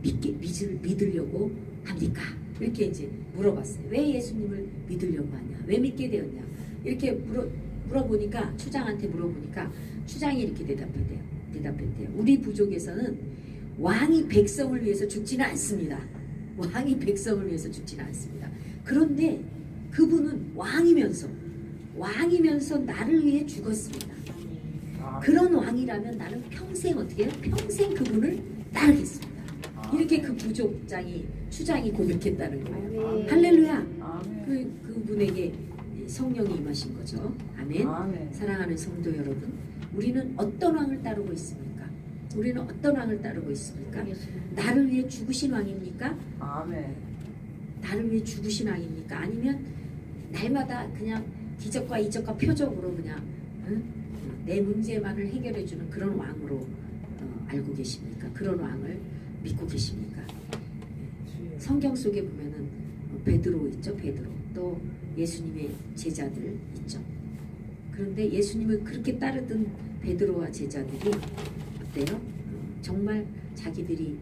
믿으려고 합니까? 이렇게 이제 물어봤어요. 왜 예수님을 믿으려고 하냐? 왜 믿게 되었냐? 이렇게 물어보니까 추장한테 물어보니까 추장이 이렇게 대답했대요. 우리 부족에서는 왕이 백성을 위해서 죽지는 않습니다. 왕이 백성을 위해서 죽지는 않습니다. 그런데 그분은 왕이면서 나를 위해 죽었습니다. 그런 왕이라면 나는 평생 어떻게 해요? 평생 그분을 따르겠습니다. 이렇게 그 추장이 고백했다는 거예요. 할렐루야. 그분에게 성령이 임하신 거죠. 아멘. 사랑하는 성도 여러분, 우리는 어떤 왕을 따르고 있습니까? 나를 위해 죽으신 왕입니까? 나를 위해 죽으신 왕입니까? 아니면 날마다 그냥 기적과 이적과 표적으로 그냥 내 문제만을 해결해주는 그런 왕으로 알고 계십니까? 그런 왕을 믿고 계십니까? 성경 속에 보면은 베드로 있죠. 베드로. 또 예수님의 제자들 있죠. 그런데 예수님을 그렇게 따르던 베드로와 제자들이 어때요? 정말 자기들이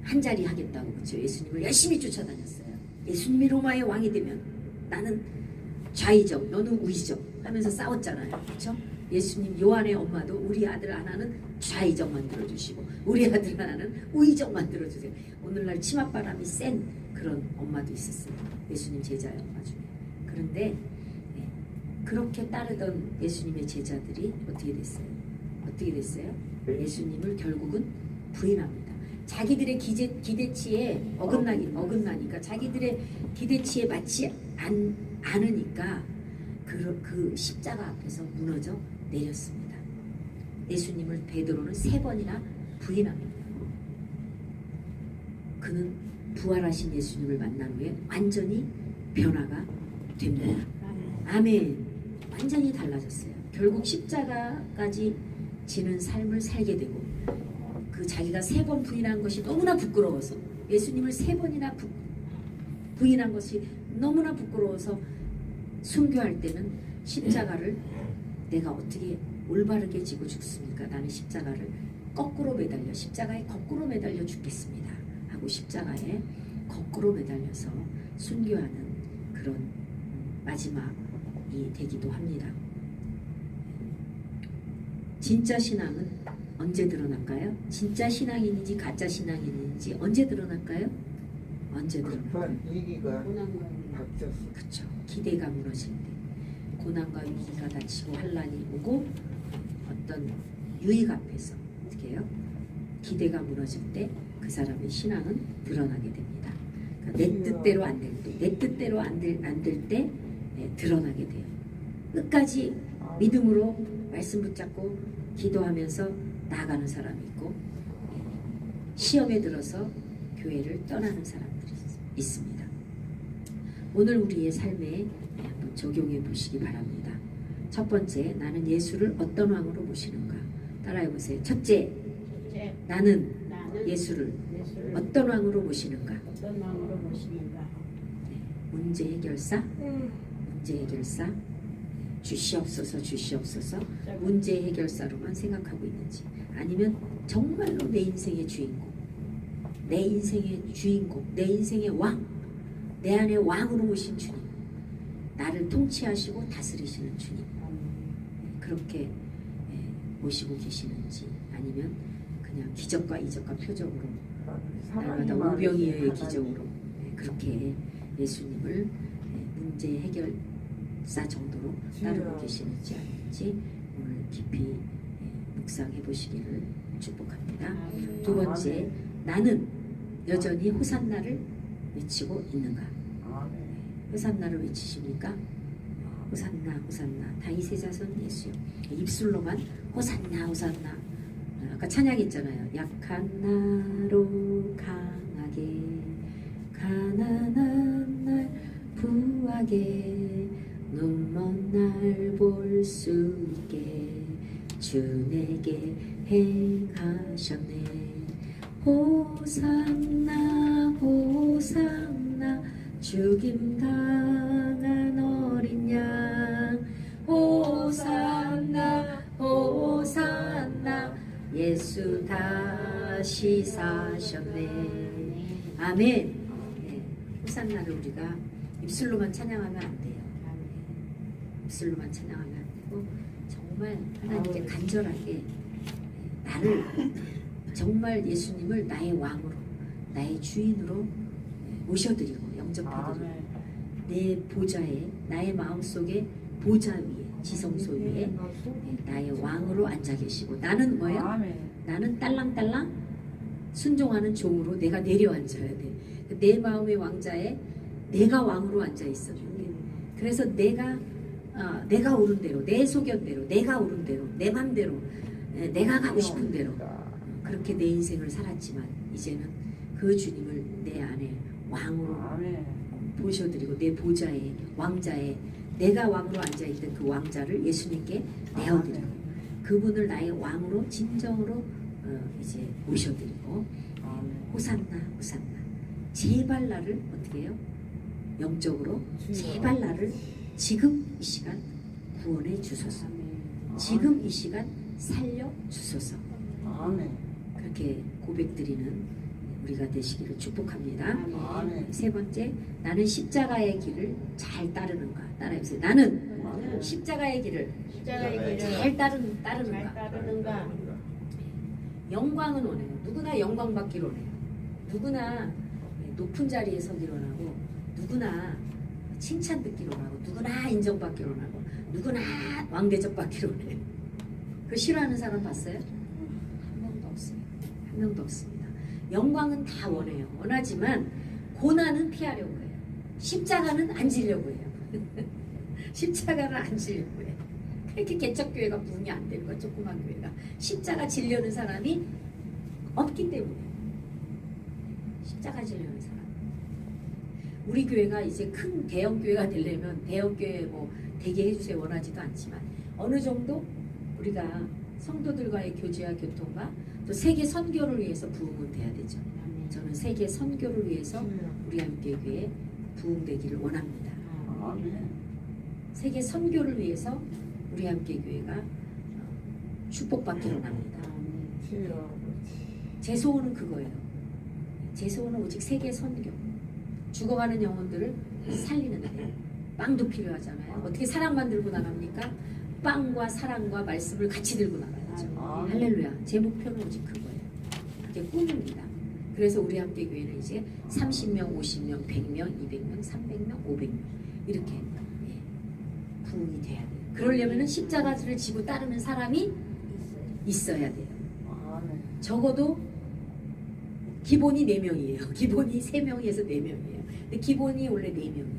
한 자리 하겠다고 그렇죠. 예수님을 열심히 쫓아다녔어요. 예수님이 로마의 왕이 되면 나는 좌의적, 너는 우의적 하면서 싸웠잖아요. 그렇죠? 예수님 요한의 엄마도 우리 아들 하나는 좌의적 만들어주시고 우리 아들 하나는 우의적 만들어주세요. 오늘날 치맛바람이 센 그런 엄마도 있었어요. 예수님 제자의 엄마 중에. 그런데 그렇게 따르던 예수님의 제자들이 어떻게 됐어요? 어떻게 됐어요? 예수님을 결국은 부인합니다. 자기들의 기대치에 어긋나니까 자기들의 기대치에 맞지 않으니까 그 십자가 앞에서 무너져 내렸습니다. 예수님을 베드로는 3번이나 부인합니다. 그는 부활하신 예수님을 만난 후에 완전히 변화가 됩니다. 아멘. 완전히 달라졌어요. 결국 십자가까지 지는 삶을 살게 되고 그 자기가 3번 부인한 것이 너무나 부끄러워서 예수님을 3번이나 부인한 것이 너무나 부끄러워서 순교할 때는 십자가를 내가 어떻게 올바르게 지고 죽습니까? 나는 십자가에 거꾸로 매달려 죽겠습니다 하고 십자가에 거꾸로 매달려서 순교하는 그런 마지막이 되기도 합니다. 진짜 신앙은 언제 드러날까요? 진짜 신앙인지 가짜 신앙인지 언제 드러날까요? 언제 드러날까요? 급한 위기가 고난과 닥쳤어. 그쵸. 기대가 무너질 때 고난과 위기가 닥치고 환란이 오고 어떤 유익 앞에서 어떻게 해요? 기대가 무너질 때 그 사람의 신앙은 드러나게 됩니다. 그러니까 내 뜻대로 안 될 때, 내 뜻대로 안 될 때 드러나게 돼요. 끝까지 믿음으로 말씀 붙잡고 기도하면서 나아가는 사람이 있고 시험에 들어서 교회를 떠나는 사람들이 있습니다. 오늘 우리의 삶에 한번 적용해 보시기 바랍니다. 첫 번째, 나는 예수를 어떤 왕으로 모시는가? 따라해 보세요. 첫째, 나는 예수를 어떤 왕으로 모시는가? 어떤 마음으로 모시는가? 문제 해결사, 주시옵소서 문제 해결사로만 생각하고 있는지, 아니면 정말로 내 인생의 주인공, 내 인생의 왕, 내 안에 왕으로 모신 주님, 나를 통치하시고 다스리시는 주님, 그렇게 모시고 계시는지, 아니면 그냥 기적과 이적과 표적으로 날마다 오병이어의 기적으로 그렇게 예수님을 문제 해결사 정도로 따르고 계시는지 아닌지 오늘 깊이 묵상해 보시기를 축복합니다. 두 번째, 나는 여전히 호산나를 외치고 있는가? 호산나를 외치십니까? 호산나 다윗의 자손 예수요. 입술로만 호산나 아까 찬양했잖아요. 약한 나로 강하게, 가난한 날 부하게, 눈먼 날 볼 수 있게 주 내게 행하셨네. 호산나 죽임 당한 어린 양, 호산나 예수 다시 사셨네. 아멘. 호산나를 우리가 입술로만 찬양하면 안 돼요. 입술로만 찬양하면 안 되고 정말 하나님께 간절하게 나를 정말 예수님을 나의 왕으로, 나의 주인으로 모셔드리고 영접해드리고 내 보좌에, 나의 마음속에 보좌 위에, 지성소 위에 나의 왕으로 앉아 계시고, 나는 뭐예요? 나는 딸랑딸랑 순종하는 종으로 내가 내려앉아야 돼. 내 마음의 왕자에 내가 왕으로 앉아 있어. 그래서 내가 오른 대로, 내 소견대로, 내가 오른 대로, 내 맘대로, 내가 가고 싶은 대로 그렇게 내 인생을 살았지만 이제는 그 주님을 내 안에 왕으로 모셔드리고 내 보좌에, 왕자에, 내가 왕으로 앉아있던 그 왕자를 예수님께 내어드리고 그분을 나의 왕으로 진정으로 이제 모셔드리고 호산나 제발 나를 어떻게 해요? 영적으로 제발 나를 지금 이 시간 구원해 주소서, 지금 이 시간 살려 주소서. 그렇게 고백드리는 우리가 되시기를 축복합니다. 세 번째, 나는 십자가의 길을 잘 따르는가? 따라해보세요. 나는 십자가의 길을 십자가의 길을 잘 따르는가. 잘 따르는가. 영광은 원해요. 누구나 영광 받기를 원해요. 누구나 높은 자리에 서기를 원하고, 누구나 칭찬 듣기를 원하고, 누구나 인정받기를 원하고, 누구나 왕대접 받기를 원해요. 그 싫어하는 사람 봤어요? 한 명도 없어요. 한 명도 없습니다. 영광은 다 원해요. 원하지만 고난은 피하려고 해요. 십자가는 안 지려고 해요. 십자가를 안 지려고 해요. 그렇게 개척교회가 부흥이 안 되는 거야. 조그만 교회가. 십자가 지려는 사람이 없기 때문에. 십자가 지려는 사람. 우리 교회가 이제 큰 대형 교회가 되려면 대형 교회 뭐 되게 해주세요 원하지도 않지만 어느 정도 우리가 성도들과의 교제와 교통과 또 세계 선교를 위해서 부흥은 돼야 되죠. 저는 세계 선교를 위해서 우리 함께 교회 부흥되기를 원합니다. 세계 선교를 위해서 우리 함께 교회가 축복받기를 원합니다. 제 소원은 그거예요. 제 소원은 오직 세계 선교. 죽어가는 영혼들을 살리는데 빵도 필요하잖아요. 어떻게 사랑만 들고 나갑니까? 빵과 사랑과 말씀을 같이 들고 나가야죠. 할렐루야. 제 목표는 오직 그거예요. 그게 꿈입니다. 그래서 우리 함께 교회는 이제 30명, 50명, 100명, 200명, 300명, 500명 이렇게 부흥이 돼야 돼요. 그러려면 십자가를 지고 따르는 사람이 있어야 돼요. 적어도 기본이 4명이에요. 기본이 3명에서 4명이에요. 근데 기본이 원래 4명이에요.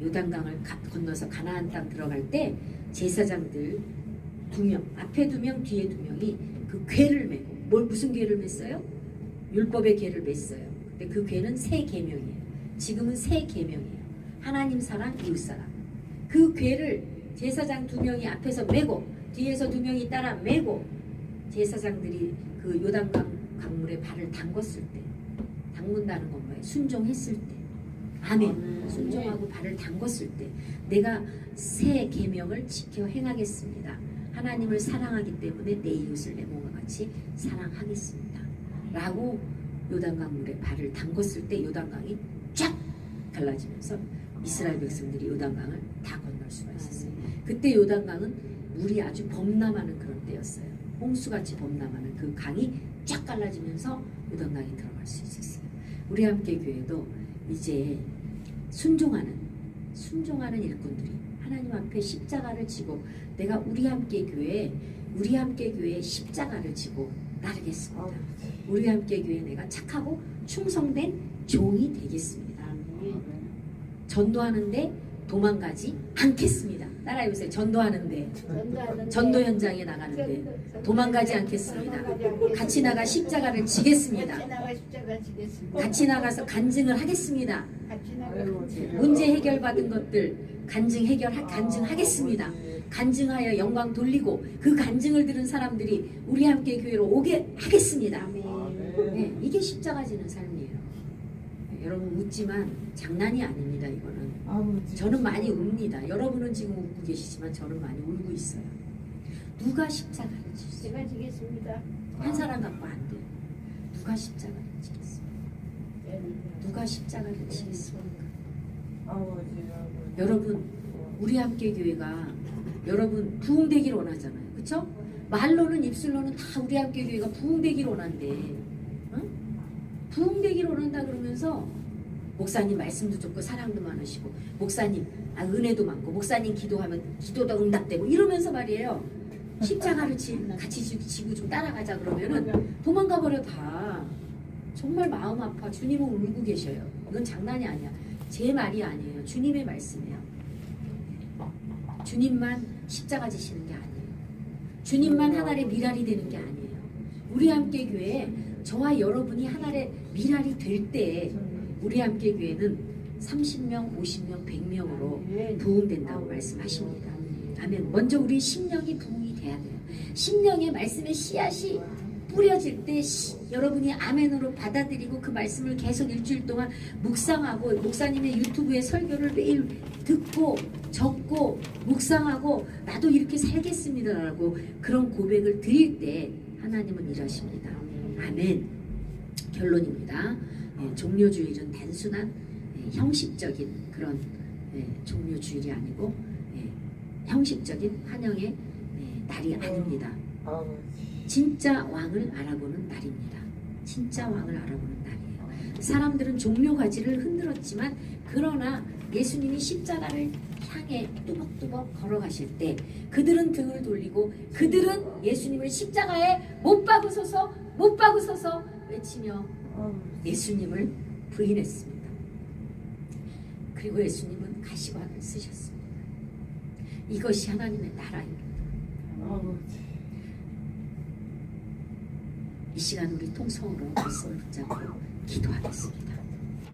요단강을 건너서 가나안 땅 들어갈 때 제사장들 2명, 앞에 2명, 뒤에 2명이 그 궤를 메고 무슨 궤를 맸어요? 율법의 궤를 맸어요. 근데 그 궤는 새 계명이에요. 지금은 새 계명이에요. 하나님 사랑, 이웃 사랑. 그 궤를 제사장 2명이 앞에서 메고 뒤에서 2명이 따라 메고 제사장들이 그 요단강물에 발을 담궜을 때, 담근다는 건 뭐예요? 순종했을 때, 아멘. 순종하고 발을 담궜을 때, 내가 새 계명을 지켜 행하겠습니다. 하나님을 사랑하기 때문에 내 이웃을 내 몸과 같이 사랑하겠습니다. 라고 요단강물에 발을 담궜을 때 요단강이 쫙 갈라지면서 이스라엘 백성들이 요단강을 다 건널 수가 있었어요. 그때 요단강은 물이 아주 범람하는 그런 때였어요. 홍수같이 범람하는 그 강이 쫙 갈라지면서 요단강에 들어갈 수 있었어요. 우리 함께 교회도 이제 순종하는 일꾼들이 하나님 앞에 십자가를 지고 내가 우리 함께 교회의 십자가를 지고 따르겠습니다. 우리 함께 교회 내가 착하고 충성된 종이 되겠습니다. 전도하는데 도망가지 않겠습니다. 따라해보세요. 전도하는데 전도 현장에 나가는데 도망가지 않겠습니다. 같이 나가 십자가를 지겠습니다. 같이 나가서 간증을 하겠습니다. 문제 해결받은 것들 간증하겠습니다. 간증하여 영광 돌리고 그 간증을 들은 사람들이 우리 함께 교회로 오게 하겠습니다. 네, 이게 십자가 지는 삶이에요. 네, 여러분 웃지만 장난이 아닙니다. 이거는 저는 많이 웁니다. 여러분은 지금 웃고 계시지만 저는 많이 울고 있어요. 누가 십자가를 지겠어요? 제가 지겠습니다. 한 사람 갖고 안 돼요. 누가 십자가를 지겠습니까? 누가 십자가를 지겠습니까? 여러분 우리 함께 교회가 여러분 부흥되기를 원하잖아요. 그렇죠? 말로는 입술로는 다 우리 함께 교회가 부흥되기를 원한대. 응? 부흥되기를 원한다 그러면서 목사님 말씀도 좋고 사랑도 많으시고 목사님 은혜도 많고 목사님 기도하면 기도도 응답되고 이러면서 말이에요. 십자가를 같이 지고 좀 따라가자 그러면은 도망가 버려 다. 정말 마음 아파. 주님은 울고 계셔요. 이건 장난이 아니야. 제 말이 아니에요. 주님의 말씀이에요. 주님만 십자가 지시는 게 아니에요. 주님만 하나의 미랄이 되는 게 아니에요. 우리 함께 교회에 저와 여러분이 하나의 미랄이 될 때 우리 함께 교회는 30명, 50명, 100명으로 부흥된다고 말씀하십니다. 아멘. 먼저 우리 심령이 부흥이 돼야 돼요. 심령의 말씀의 씨앗이 뿌려질 때 여러분이 아멘으로 받아들이고 그 말씀을 계속 일주일 동안 묵상하고 목사님의 유튜브에 설교를 매일 듣고 적고 묵상하고 나도 이렇게 살겠습니다라고 그런 고백을 드릴 때 하나님은 일하십니다. 아멘. 결론입니다. 종료주일은 단순한 형식적인 그런 종료 주일이 아니고 형식적인 환영의 날이 아닙니다. 진짜 왕을 알아보는 날입니다. 진짜 왕을 알아보는 날이에요. 사람들은 종료 가지를 흔들었지만 그러나 예수님이 십자가를 향해 뚜벅뚜벅 걸어가실 때 그들은 등을 돌리고 그들은 예수님을 십자가에 못 박으소서 못 박으소서 외치며 예수님을 부인했습니다. 그리고 예수님은 가시관을 쓰셨습니다. 이것이 하나님의 나라입니다. 이 시간 우리 통성으로 말씀을 붙잡고 기도하겠습니다.